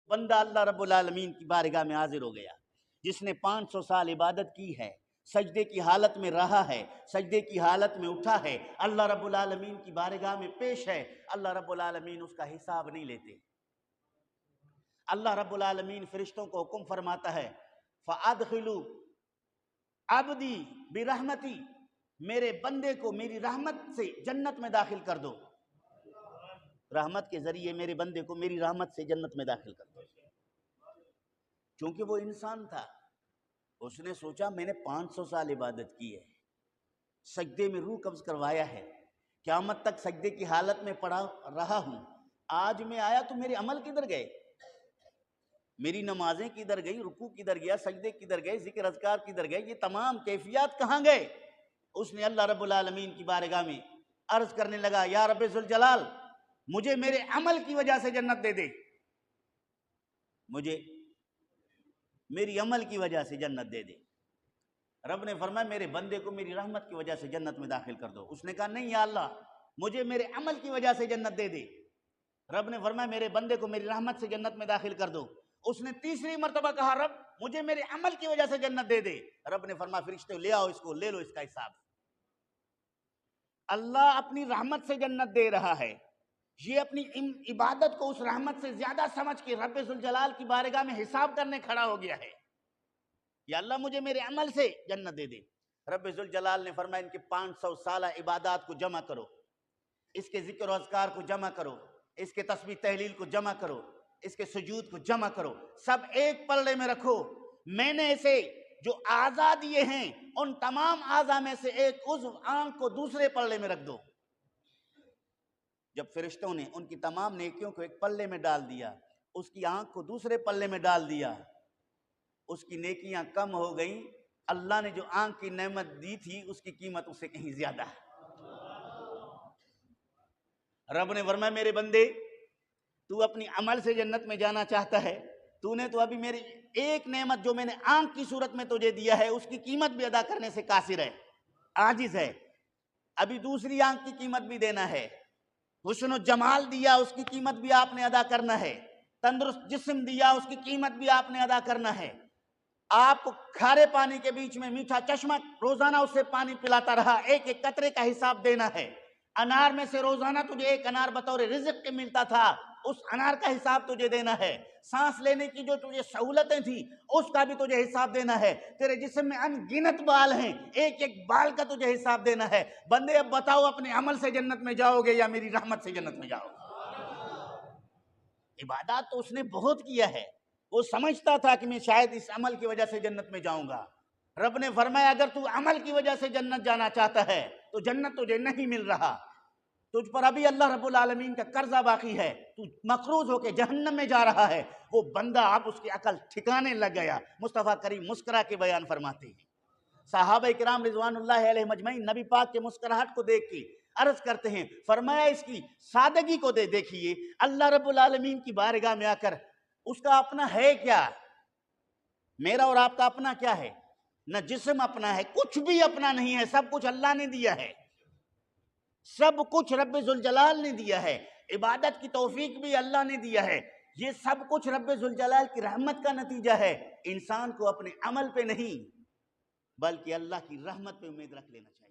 بندہ اللہ رب العالمین کی بارگاہ میں حاضر ہو گیا، جس نے 500 سال عبادت کی ہے، سجدے کی حالت میں رہا ہے، سجدے کی حالت میں اٹھا ہے، اللہ رب العالمین کی بارگاہ میں پیش ہے، اللہ رب العالمین اس کا حساب نہیں لیتے۔ اللہ رب العالمین فرشتوں کو حکم فرماتا ہے فَأَدْخِلُوا عَبْدِي بِرَحْمَتِي، میرے بندے کو میری رحمت سے جنت میں داخل کر دو، رحمت کے ذریعے میرے بندے کو میری رحمت سے جنت میں داخل کر دو۔ چونکہ وہ انسان تھا، اس نے سوچا میں نے 500 سال عبادت کی ہے، سجدے میں روح قبض کروایا ہے، قیامت تک سجدے کی حالت میں پڑا رہا ہوں، آج میں آیا تو میرے عمل کدھر گئے؟ میری نمازیں کدھر گئی، رکوع کدھر گیا، سجدے کدھر گئے، ذکر اذکار کدھر گئے، یہ تمام کیفیات کہاں گئے؟ اس نے اللہ رب العالمین کی بارگاہ میں عرض کرنے لگا یا رب ذوالجلال مجھے میرے عمل کی وجہ سے جنت دے دے، مجھے میری عمل کی وجہ سے جنت دے دے۔ رب نے فرمایا میرے بندے کو میری رحمت کی وجہ سے جنت میں داخل کر دو۔ اس نے کہا نہیں یا اللہ مجھے میرے عمل کی وجہ سے جنت دے دے۔ رب نے فرمایا میرے بندے کو میری رحمت سے جنت میں داخل کر دو۔ اس نے تیسری مرتبہ کہا رب مجھے میرے عمل کی وجہ سے جنت دے دے۔ رب نے فرمایا فرشتے لے آؤ اس کو، لے لو اس کا حساب۔ اللہ اپنی رحمت سے جنت دے رہا ہے، یہ اپنی عبادت کو اس رحمت سے زیادہ سمجھ کے رب ذوالجلال کی بارگاہ میں حساب کرنے کھڑا ہو گیا ہے، یا اللہ مجھے میرے عمل سے جنت دے دے۔ رب ذوالجلال نے فرمایا ان کے 500 سالہ عبادات کو جمع کرو، اس کے ذکر و اذکار کو جمع کرو، اس کے تسبیح تحلیل کو جمع کرو، اس کے سجود کو جمع کرو، سب ایک پلڑے میں رکھو۔ میں نے اسے جو اعضاء دیے ہیں ان تمام اعضاء میں سے ایک عضو آنکھ کو دوسرے پلڑے میں رکھ دو۔ جب فرشتوں نے ان کی تمام نیکیوں کو ایک پلے میں ڈال دیا، اس کی آنکھ کو دوسرے پلے میں ڈال دیا، اس کی نیکیاں کم ہو گئیں، اللہ نے جو آنکھ کی نعمت دی تھی اس کی قیمت اس سے کہیں زیادہ ہے۔ رب نے فرمایا میرے بندے تو اپنی عمل سے جنت میں جانا چاہتا ہے، تو نے تو ابھی میری ایک نعمت جو میں نے آنکھ کی صورت میں تجھے دیا ہے اس کی قیمت بھی ادا کرنے سے قاصر ہے، عاجز ہے، ابھی دوسری آنکھ کی قیمت بھی دینا ہے، حسن و جمال دیا اس کی قیمت بھی آپ نے ادا کرنا ہے، تندرست جسم دیا اس کی قیمت بھی آپ نے ادا کرنا ہے، آپ کو کھارے پانی کے بیچ میں میٹھا چشمہ روزانہ اسے پانی پلاتا رہا، ایک ایک قطرے کا حساب دینا ہے، انار میں سے روزانہ تجھے ایک انار بطور رزق کے ملتا تھا، اس انار کا حساب تجھے دینا ہے، سانس لینے کی جو تجھے سہولتیں تھیں اس کا بھی تجھے حساب دینا ہے، تیرے جسم میں ان گنت بال ہیں، ایک ایک بال کا تجھے حساب دینا ہے۔ بندے اب بتاؤ اپنے عمل سے جنت میں جاؤ گے یا میری رحمت سے جنت میں جاؤ گے؟ عبادات تو اس نے بہت کیا ہے، وہ سمجھتا تھا کہ میں شاید اس عمل کی وجہ سے جنت میں جاؤں گا۔ رب نے فرمایا اگر تو عمل کی وجہ سے جنت جانا چاہتا ہے تو جنت تجھے نہیں مل رہا، تجھ پر ابھی اللہ رب العالمین کا قرضہ باقی ہے، تو مقروض ہو کے جہنم میں جا رہا ہے۔ وہ بندہ اب اس کی عقل ٹھکانے لگ گیا۔ مصطفیٰ کریم مسکرا کے بیان فرماتے ہیں، صحابہ کرام رضوان اللہ علیہ مجمعین نبی پاک کے مسکراہٹ کو دیکھ کے عرض کرتے ہیں، فرمایا اس کی سادگی کو دیکھیے، اللہ رب العالمین کی بارگاہ میں آ کر اس کا اپنا ہے کیا؟ میرا اور آپ کا اپنا کیا ہے؟ نہ جسم اپنا ہے، کچھ بھی اپنا نہیں ہے، سب کچھ اللہ نے دیا ہے، سب کچھ رب ذوالجلال نے دیا ہے، عبادت کی توفیق بھی اللہ نے دیا ہے، یہ سب کچھ رب ذوالجلال کی رحمت کا نتیجہ ہے۔ انسان کو اپنے عمل پہ نہیں بلکہ اللہ کی رحمت پہ امید رکھ لینا چاہیے۔